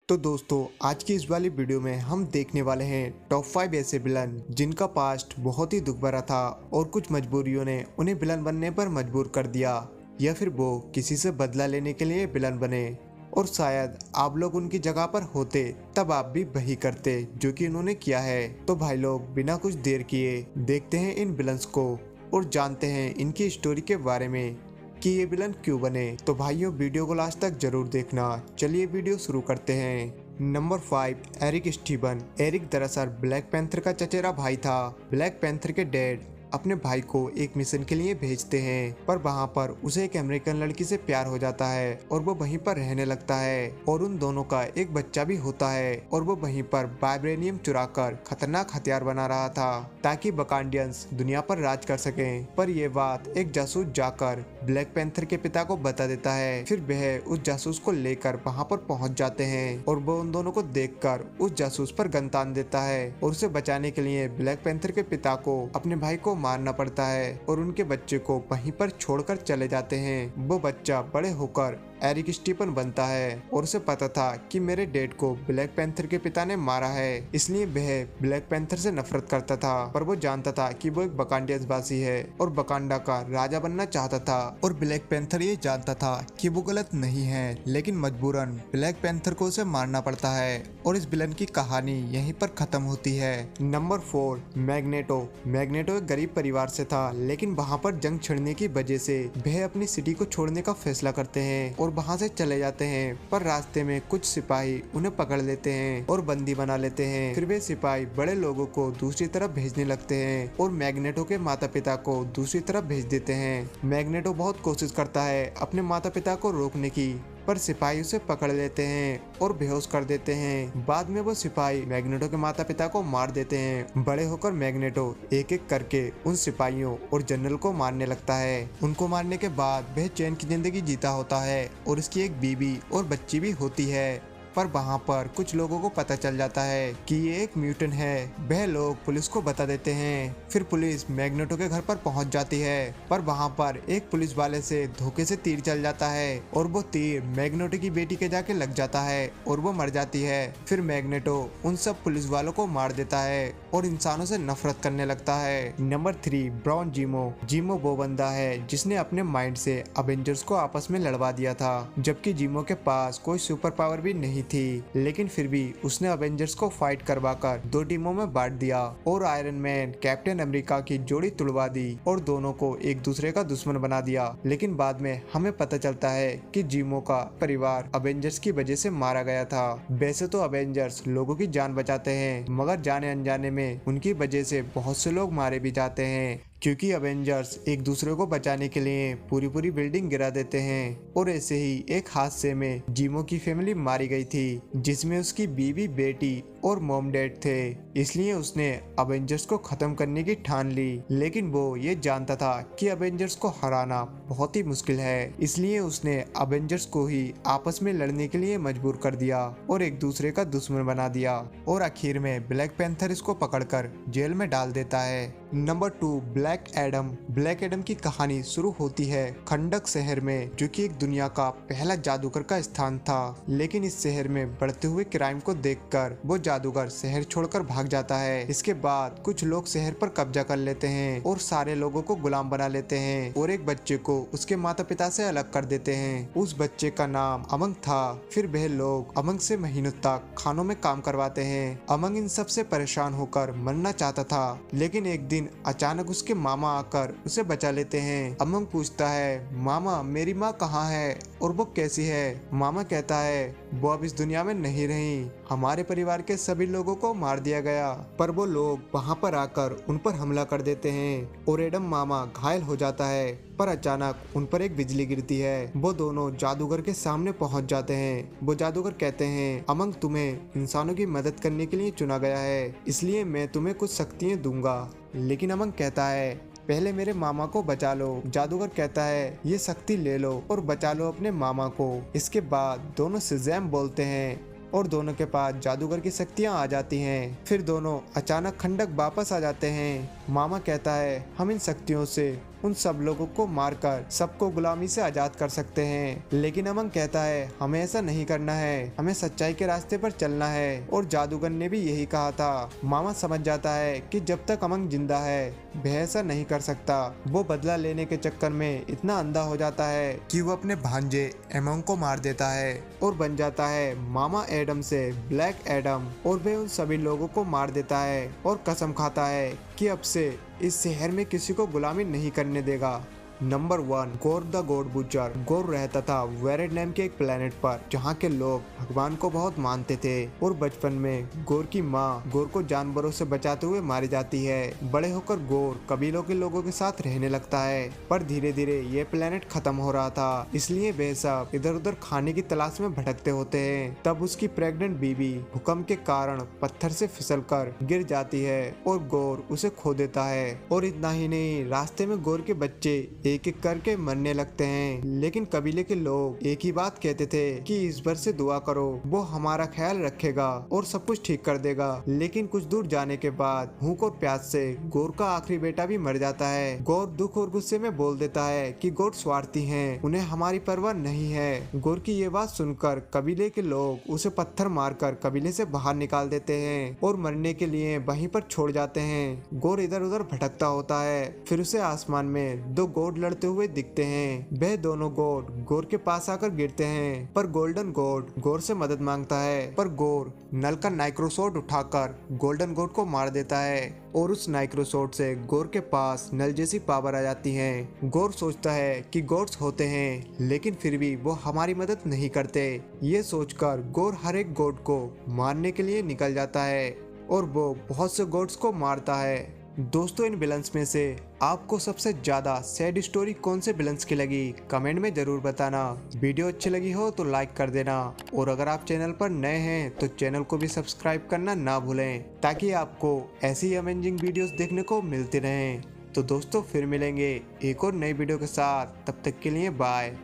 तो दोस्तों आज की इस वाली वीडियो में हम देखने वाले हैं टॉप 5 ऐसे विलन जिनका पास्ट बहुत ही दुख भरा था और कुछ मजबूरियों ने उन्हें विलन बनने पर मजबूर कर दिया, या फिर वो किसी से बदला लेने के लिए विलन बने। और शायद आप लोग उनकी जगह पर होते तब आप भी वही करते जो कि उन्होंने किया है। तो भाई लोग बिना कुछ देर किए देखते हैं इन विलन्स को और जानते हैं इनकी स्टोरी के बारे में कि ये विलन क्यों बने। तो भाइयों वीडियो को लास्ट तक जरूर देखना। चलिए वीडियो शुरू करते हैं। Number 5, Eric Steven. एरिक दरअसल ब्लैक पैंथर का चचेरा भाई था। ब्लैक पैंथर के डैड अपने भाई को एक मिशन के लिए भेजते हैं, पर वहाँ पर उसे एक अमेरिकन लड़की से प्यार हो जाता है और वो वहीं पर रहने लगता है और उन दोनों का एक बच्चा भी होता है। और वो वहीं पर वाइब्रेनियम चुराकर खतरनाक हथियार बना रहा था ताकि वकांडियंस दुनिया पर राज कर सकें। पर यह बात एक जासूस जाकर ब्लैक पैंथर के पिता को बता देता है। फिर वह उस जासूस को लेकर वहाँ पर पहुँच जाते हैं और वो उन दोनों को देखकर उस जासूस पर गन तान देता है और उसे बचाने के लिए ब्लैक पैंथर के पिता को अपने भाई को मारना पड़ता है और उनके बच्चे को वहीं पर छोड़कर चले जाते हैं। वो बच्चा बड़े होकर एरिक स्टीवन बनता है और उसे पता था कि मेरे डैड को ब्लैक पैंथर के पिता ने मारा है, इसलिए वह ब्लैक पैंथर से नफरत करता था। पर वो जानता था कि वो एक बकांडियंस वासी है और बकांडा का राजा बनना चाहता था। और ब्लैक पैंथर ये जानता था कि वो गलत नहीं है, लेकिन मजबूरन ब्लैक पैंथर को उसे मारना पड़ता है। और इस विलन की कहानी यहीं पर खत्म होती है। Number 4, magneto. मैग्नेटो एक गरीब परिवार से था, लेकिन वहाँ पर जंग छिड़ने की वजह से वह अपनी सिटी को छोड़ने का फैसला करते हैं और वहाँ से चले जाते हैं। पर रास्ते में कुछ सिपाही उन्हें पकड़ लेते हैं और बंदी बना लेते हैं। फिर वे सिपाही बड़े लोगों को दूसरी तरफ भेजने लगते हैं और मैग्नेटो के माता पिता को दूसरी तरफ भेज देते हैं। मैग्नेटो बहुत कोशिश करता है अपने माता पिता को रोकने की, पर सिपाही उसे पकड़ लेते हैं और बेहोश कर देते हैं। बाद में वो सिपाही मैग्नेटो के माता पिता को मार देते हैं। बड़े होकर मैग्नेटो एक एक करके उन सिपाहियों और जनरल को मारने लगता है। उनको मारने के बाद वह चैन की जिंदगी जीता होता है और उसकी एक बीवी और बच्ची भी होती है। पर वहाँ पर कुछ लोगों को पता चल जाता है कि ये एक म्यूटेंट है। वह लोग पुलिस को बता देते हैं। फिर पुलिस मैग्नेटो के घर पर पहुँच जाती है, पर वहाँ पर एक पुलिस वाले से धोखे से तीर चल जाता है और वो तीर मैग्नेटो की बेटी के जाके लग जाता है और वो मर जाती है। फिर मैग्नेटो उन सब पुलिस वालों को मार देता है और इंसानों से नफरत करने लगता है। Number 3, brown जीमो। जीमो वो बंदा है जिसने अपने माइंड से अवेंजर्स को आपस में लड़वा दिया था, जबकि जीमो के पास कोई सुपर पावर भी नहीं थी, लेकिन फिर भी उसने अवेंजर्स को फाइट करवाकर 2 टीमों में बांट दिया और आयरन मैन कैप्टन अमेरिका की जोड़ी तुड़वा दी और दोनों को एक दूसरे का दुश्मन बना दिया। लेकिन बाद में हमें पता चलता है कि जीमो का परिवार अवेंजर्स की वजह से मारा गया था। वैसे तो अवेंजर्स लोगों की जान बचाते हैं, मगर जाने अनजाने में उनकी वजह से बहुत से लोग मारे भी जाते हैं, क्योंकि अवेंजर्स एक दूसरे को बचाने के लिए पूरी पूरी बिल्डिंग गिरा देते हैं। और ऐसे ही एक हादसे में जीमो की फैमिली मारी गई थी, जिसमें उसकी बीवी, बेटी और मॉम डैड थे। इसलिए उसने अवेंजर्स को खत्म करने की ठान ली, लेकिन वो ये जानता था कि अवेंजर्स को हराना बहुत ही मुश्किल है। इसलिए उसने अवेंजर्स को ही आपस में लड़ने के लिए मजबूर कर दिया और एक दूसरे का दुश्मन बना दिया। और आखिर में ब्लैक पैंथर इसको पकड़कर जेल में डाल देता है। Number 2, black Adam. Black Adam की कहानी शुरू होती है खंडक शहर में, जो कि एक दुनिया का पहला जादूगर का स्थान था। लेकिन इस शहर में बढ़ते हुए क्राइम को देखकर वो जादूगर शहर छोड़कर भाग जाता है। इसके बाद कुछ लोग शहर पर कब्जा कर लेते हैं और सारे लोगों को गुलाम बना लेते हैं और एक बच्चे को उसके माता पिता से अलग कर देते हैं। उस बच्चे का नाम अमंग था। फिर वह लोग अमंग से महीनों तक खानों में काम करवाते हैं। अमंग इन सब से परेशान होकर मरना चाहता था, लेकिन एक दिन अचानक उसके मामा आकर उसे बचा लेते हैं। अमंग पूछता है, मामा मेरी माँ कहाँ है और वो कैसी है? मामा कहता है, वो अब इस दुनिया में नहीं रही, हमारे परिवार के सभी लोगों को मार दिया गया। पर वो लोग वहाँ पर आकर उन पर हमला कर देते हैं और एडम मामा घायल हो जाता है। पर अचानक उन पर एक बिजली गिरती है। वो दोनों जादूगर के सामने पहुंच जाते हैं। वो जादूगर कहते हैं, अमंग तुम्हें इंसानों की मदद करने के लिए चुना गया है, इसलिए मैं तुम्हें कुछ शक्तियाँ दूंगा। लेकिन अमंग कहता है, पहले मेरे मामा को बचा लो। जादूगर कहता है, ये शक्ति ले लो और बचा लो अपने मामा को। इसके बाद दोनों शज़ैम बोलते हैं और दोनों के पास जादूगर की शक्तियाँ आ जाती हैं। फिर दोनों अचानक खंडक वापस आ जाते हैं। मामा कहता है, हम इन शक्तियों से उन सब लोगों को मारकर सबको गुलामी से आजाद कर सकते हैं। लेकिन अमंग कहता है हमें ऐसा नहीं करना है, हमें सच्चाई के रास्ते पर चलना है। और जादूगर ने भी यही कहा था। मामा समझ जाता है कि जब तक अमंग जिंदा है वह ऐसा नहीं कर सकता। वो बदला लेने के चक्कर में इतना अंधा हो जाता है कि वो अपने भांजे एमोंग को मार देता है और बन जाता है मामा एडम से ब्लैक एडम। और वे उन सभी लोगों को मार देता है और कसम खाता है कि अब से इस शहर में किसी को गुलामी नहीं करने देगा। नंबर 1, गोर द गॉड बुचर। गोर रहता था वेरेड नाम के एक प्लेनेट पर, जहाँ के लोग भगवान को बहुत मानते थे। और बचपन में गोर की माँ गोर को जानवरों से बचाते हुए मारी जाती है। बड़े होकर गोर कबीलों के लोगों के साथ रहने लगता है, पर धीरे धीरे ये प्लेनेट खत्म हो रहा था, इसलिए वे सब इधर उधर खाने की तलाश में भटकते होते हैं। तब उसकी प्रेग्नेंट बीबी भूकंप के कारण पत्थर से फिसलकर गिर जाती है और गोर उसे खो देता है। और इतना ही नहीं, रास्ते में गोर के बच्चे एक एक करके मरने लगते हैं। लेकिन कबीले के लोग एक ही बात कहते थे कि ईश्वर से दुआ करो, वो हमारा ख्याल रखेगा और सब कुछ ठीक कर देगा। लेकिन कुछ दूर जाने के बाद भूख और प्यास से गोर का आखिरी बेटा भी मर जाता है। गोर दुख और गुस्से में बोल देता है कि गोर स्वार्थी हैं, उन्हें हमारी परवाह नहीं है। गोर की ये बात सुनकर कबीले के लोग उसे पत्थर मारकर कबीले से बाहर निकाल देते हैं और मरने के लिए वहीं पर छोड़ जाते हैं। गोर इधर उधर भटकता होता है। फिर उसे आसमान में 2 गोड लड़ते हुए दिखते हैं। वह दोनों गोड गोर के पास आकर गिरते हैं, पर गोल्डन गोड गोर से मदद मांगता है। पर गोर नल का नाइक्रोसोड उठाकर गोल्डन गोड को मार देता है और उस नाइक्रोसोड से गोर के पास नल जैसी पावर आ जाती है। गोर सोचता है कि गॉड्स होते हैं, लेकिन फिर भी वो हमारी मदद नहीं करते। ये सोचकर गोर हर एक गॉड को मारने के लिए निकल जाता है और वो बहुत से गॉड्स को मारता है। दोस्तों, इन विलन्स में से आपको सबसे ज्यादा सैड स्टोरी कौन से विलन्स की लगी, कमेंट में जरूर बताना। वीडियो अच्छी लगी हो तो लाइक कर देना, और अगर आप चैनल पर नए हैं तो चैनल को भी सब्सक्राइब करना ना भूलें, ताकि आपको ऐसी अमेजिंग वीडियोस देखने को मिलती रहें। तो दोस्तों, फिर मिलेंगे एक और नई वीडियो के साथ। तब तक के लिए बाय।